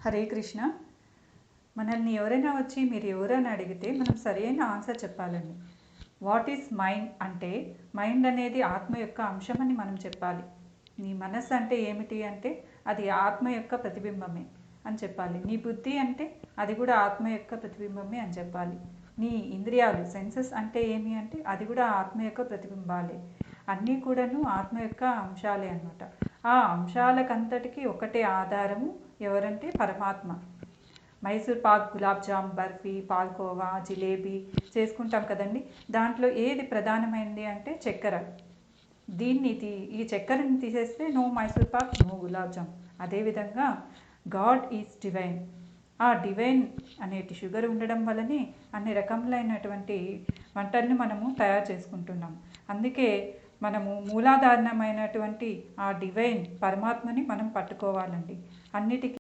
హరే కృష్ణ. మనల్ని ఎవరైనా వచ్చి మీరు ఎవరైనా అడిగితే మనం సరైన ఆన్సర్ చెప్పాలండి. వాట్ ఈస్ మైండ్ అంటే, మైండ్ అనేది ఆత్మ యొక్క అంశం అని మనం చెప్పాలి. నీ మనస్సు అంటే ఏమిటి అంటే అది ఆత్మ యొక్క ప్రతిబింబమే అని చెప్పాలి. నీ బుద్ధి అంటే అది కూడా ఆత్మ యొక్క ప్రతిబింబమే అని చెప్పాలి. నీ ఇంద్రియాలు సెన్సెస్ అంటే ఏమి అంటే అది కూడా ఆత్మ యొక్క ప్రతిబింబాలే. అన్నీ కూడాను ఆత్మ యొక్క అంశాలే అన్నమాట. ఆ అంశాలకంతటికి ఒకటే ఆధారము ఎవరంటే పరమాత్మ. మైసూర్ పాక్, గులాబ్ జామ్, బర్ఫీ, పాల్కోవా, జిలేబీ చేసుకుంటాం కదండి. దాంట్లో ఏది ప్రధానమైనది అంటే చక్కెర. ఈ చక్కెరని తీసేస్తే నో మైసూర్ పాక్, నో గులాబ్ జామ్. అదేవిధంగా గాడ్ ఈజ్ డివైన్. ఆ డివైన్ అనేటి షుగర్ ఉండడం వల్లనే అన్ని రకములైనటువంటి వంటల్ని మనము తయారు చేసుకుంటున్నాం. అందుకే మనము మూలాధారణమైనటువంటి ఆ డివైన్ పరమాత్మని మనం పట్టుకోవాలండి. అన్నిటికీ